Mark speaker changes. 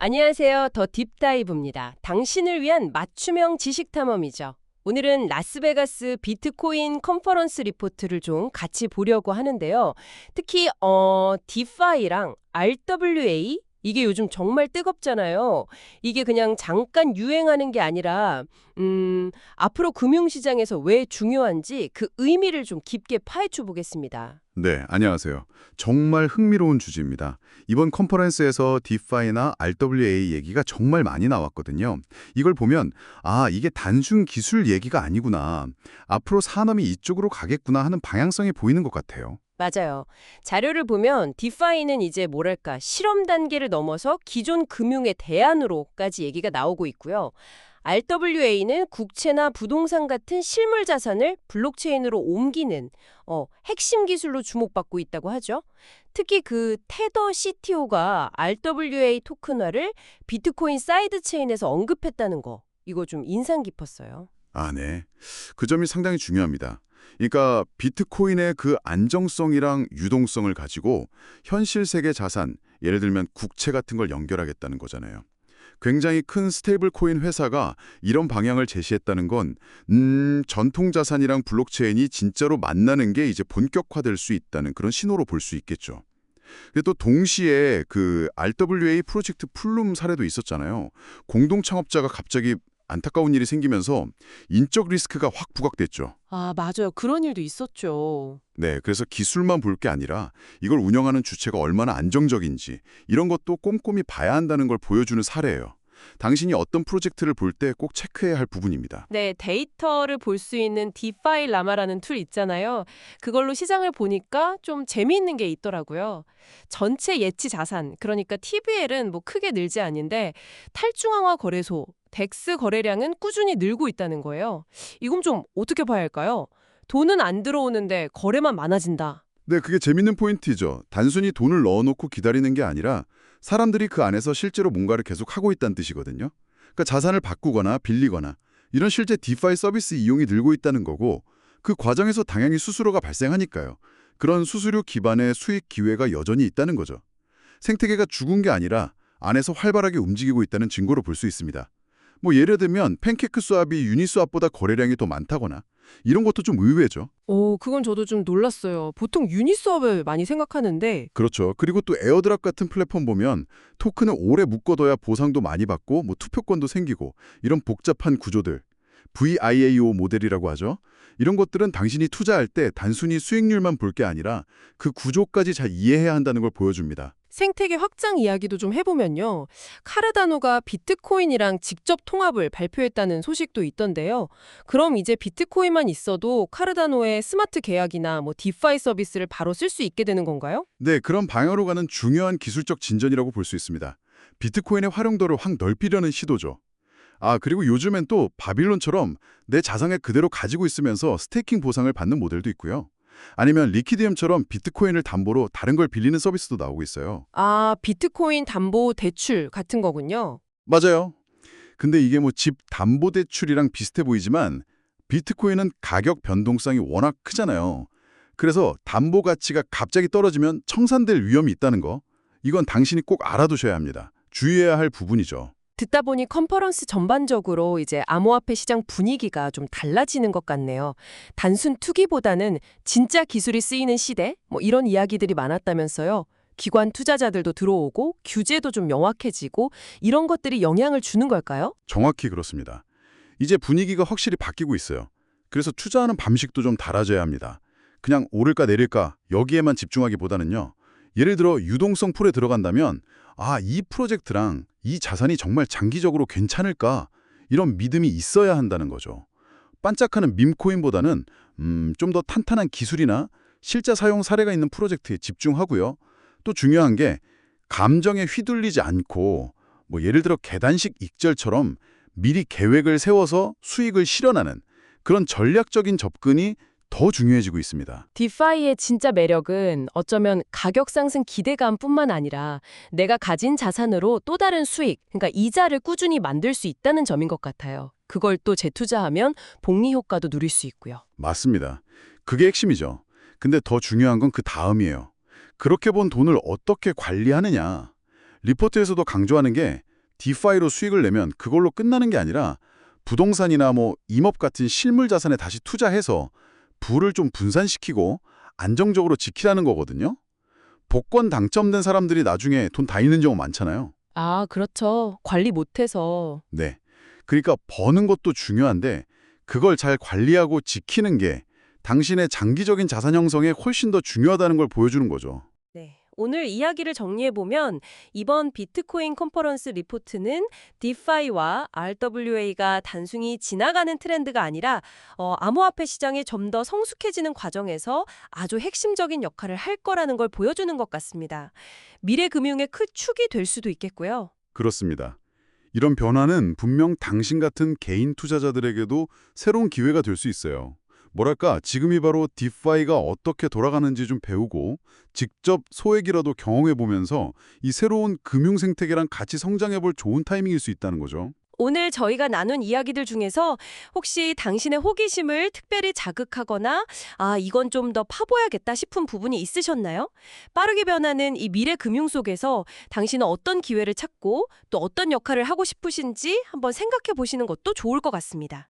Speaker 1: 안녕하세요. 더 딥다이브입니다. 당신을 위한 맞춤형 지식 탐험이죠. 오늘은 라스베가스 비트코인 컨퍼런스 리포트를 좀 같이 보려고 하는데요. 특히 디파이랑 RWA 이게 요즘 정말 뜨겁잖아요. 이게 그냥 잠깐 유행하는 게 아니라 앞으로 금융시장에서 왜 중요한지 그 의미를 좀 깊게 파헤쳐 보겠습니다.
Speaker 2: 네, 안녕하세요. 정말 흥미로운 주제입니다. 이번 컨퍼런스에서 디파이나 RWA 얘기가 정말 많이 나왔거든요. 이걸 보면 이게 단순 기술 얘기가 아니구나. 앞으로 산업이 이쪽으로 가겠구나 하는 방향성이 보이는 것 같아요.
Speaker 1: 맞아요. 자료를 보면 디파이는 이제 뭐랄까 실험 단계를 넘어서 기존 금융의 대안으로까지 얘기가 나오고 있고요. RWA는 국채나 부동산 같은 실물 자산을 블록체인으로 옮기는 핵심 기술로 주목받고 있다고 하죠. 특히 그 테더 CTO가 RWA 토큰화를 비트코인 사이드 체인에서 언급했다는 거. 이거 좀 인상 깊었어요.
Speaker 2: 네. 그 점이 상당히 중요합니다. 그러니까 비트코인의 그 안정성이랑 유동성을 가지고 현실 세계 자산, 예를 들면 국채 같은 걸 연결하겠다는 거잖아요. 굉장히 큰 스테이블 코인 회사가 이런 방향을 제시했다는 건 전통 자산이랑 블록체인이 진짜로 만나는 게 이제 본격화될 수 있다는 그런 신호로 볼 수 있겠죠. 근데 또 동시에 그 RWA 프로젝트 플룸 사례도 있었잖아요. 공동 창업자가 갑자기 안타까운 일이 생기면서 인적 리스크가 확 부각됐죠.
Speaker 1: 맞아요. 그런 일도 있었죠.
Speaker 2: 네, 그래서 기술만 볼 게 아니라 이걸 운영하는 주체가 얼마나 안정적인지 이런 것도 꼼꼼히 봐야 한다는 걸 보여주는 사례예요. 당신이 어떤 프로젝트를 볼 때 꼭 체크해야 할 부분입니다.
Speaker 1: 네, 데이터를 볼 수 있는 디파이 라마라는 툴 있잖아요. 그걸로 시장을 보니까 좀 재미있는 게 있더라고요. 전체 예치 자산, 그러니까 TVL은 뭐 크게 늘지 않는데 탈중앙화 거래소, 덱스 거래량은 꾸준히 늘고 있다는 거예요. 이건 좀 어떻게 봐야 할까요? 돈은 안 들어오는데 거래만 많아진다.
Speaker 2: 네, 그게 재밌는 포인트죠. 단순히 돈을 넣어놓고 기다리는 게 아니라 사람들이 그 안에서 실제로 뭔가를 계속 하고 있다는 뜻이거든요. 그러니까 자산을 바꾸거나 빌리거나 이런 실제 디파이 서비스 이용이 늘고 있다는 거고 그 과정에서 당연히 수수료가 발생하니까요. 그런 수수료 기반의 수익 기회가 여전히 있다는 거죠. 생태계가 죽은 게 아니라 안에서 활발하게 움직이고 있다는 증거로 볼 수 있습니다. 뭐 예를 들면 팬케이크 스왑이 유니스왑보다 거래량이 더 많다거나 이런 것도 좀 의외죠.
Speaker 1: 그건 저도 좀 놀랐어요. 보통 유니스왑을 많이 생각하는데
Speaker 2: 그렇죠. 그리고 또 에어드랍 같은 플랫폼 보면 토큰을 오래 묶어둬야 보상도 많이 받고 뭐 투표권도 생기고 이런 복잡한 구조들, VIAO 모델이라고 하죠. 이런 것들은 당신이 투자할 때 단순히 수익률만 볼 게 아니라 그 구조까지 잘 이해해야 한다는 걸 보여줍니다.
Speaker 1: 생태계 확장 이야기도 좀 해보면요. 카르다노가 비트코인이랑 직접 통합을 발표했다는 소식도 있던데요. 그럼 이제 비트코인만 있어도 카르다노의 스마트 계약이나 뭐 디파이 서비스를 바로 쓸 수 있게 되는 건가요?
Speaker 2: 네, 그런 방향으로 가는 중요한 기술적 진전이라고 볼 수 있습니다. 비트코인의 활용도를 확 넓히려는 시도죠. 그리고 요즘엔 또 바빌론처럼 내 자산을 그대로 가지고 있으면서 스테이킹 보상을 받는 모델도 있고요. 아니면 리퀴디움처럼 비트코인을 담보로 다른 걸 빌리는 서비스도 나오고 있어요.
Speaker 1: 비트코인 담보 대출 같은 거군요.
Speaker 2: 맞아요. 근데 이게 뭐 집 담보 대출이랑 비슷해 보이지만 비트코인은 가격 변동성이 워낙 크잖아요. 그래서 담보 가치가 갑자기 떨어지면 청산될 위험이 있다는 거. 이건 당신이 꼭 알아두셔야 합니다. 주의해야 할 부분이죠.
Speaker 1: 듣다 보니 컨퍼런스 전반적으로 이제 암호화폐 시장 분위기가 좀 달라지는 것 같네요. 단순 투기보다는 진짜 기술이 쓰이는 시대? 뭐 이런 이야기들이 많았다면서요. 기관 투자자들도 들어오고 규제도 좀 명확해지고 이런 것들이 영향을 주는 걸까요?
Speaker 2: 정확히 그렇습니다. 이제 분위기가 확실히 바뀌고 있어요. 그래서 투자하는 방식도 좀 달라져야 합니다. 그냥 오를까 내릴까 여기에만 집중하기보다는요. 예를 들어 유동성 풀에 들어간다면 이 프로젝트랑 이 자산이 정말 장기적으로 괜찮을까? 이런 믿음이 있어야 한다는 거죠. 반짝하는 밈코인보다는 좀 더 탄탄한 기술이나 실제 사용 사례가 있는 프로젝트에 집중하고요. 또 중요한 게 감정에 휘둘리지 않고 뭐 예를 들어 계단식 익절처럼 미리 계획을 세워서 수익을 실현하는 그런 전략적인 접근이 더 중요해지고 있습니다.
Speaker 1: 디파이의 진짜 매력은 어쩌면 가격 상승 기대감뿐만 아니라 내가 가진 자산으로 또 다른 수익, 그러니까 이자를 꾸준히 만들 수 있다는 점인 것 같아요. 그걸 또 재투자하면 복리 효과도 누릴 수 있고요.
Speaker 2: 맞습니다. 그게 핵심이죠. 근데 더 중요한 건 그 다음이에요. 그렇게 번 돈을 어떻게 관리하느냐. 리포트에서도 강조하는 게 디파이로 수익을 내면 그걸로 끝나는 게 아니라 부동산이나 임업 같은 실물 자산에 다시 투자해서 부를 좀 분산시키고 안정적으로 지키라는 거거든요. 복권 당첨된 사람들이 나중에 돈 다 잃는 경우 많잖아요.
Speaker 1: 아, 그렇죠. 관리 못해서.
Speaker 2: 네. 그러니까 버는 것도 중요한데 그걸 잘 관리하고 지키는 게 당신의 장기적인 자산 형성에 훨씬 더 중요하다는 걸 보여주는 거죠.
Speaker 1: 네. 오늘 이야기를 정리해보면 이번 비트코인 컨퍼런스 리포트는 디파이와 RWA가 단순히 지나가는 트렌드가 아니라 암호화폐 시장이 좀 더 성숙해지는 과정에서 아주 핵심적인 역할을 할 거라는 걸 보여주는 것 같습니다. 미래 금융의 큰 축이 될 수도 있겠고요.
Speaker 2: 그렇습니다. 이런 변화는 분명 당신 같은 개인 투자자들에게도 새로운 기회가 될 수 있어요. 뭐랄까, 지금이 바로 디파이가 어떻게 돌아가는지 좀 배우고 직접 소액이라도 경험해 보면서 이 새로운 금융 생태계랑 같이 성장해 볼 좋은 타이밍일 수 있다는 거죠.
Speaker 1: 오늘 저희가 나눈 이야기들 중에서 혹시 당신의 호기심을 특별히 자극하거나 이건 좀 더 파봐야겠다 싶은 부분이 있으셨나요? 빠르게 변하는 이 미래 금융 속에서 당신은 어떤 기회를 찾고 또 어떤 역할을 하고 싶으신지 한번 생각해 보시는 것도 좋을 것 같습니다.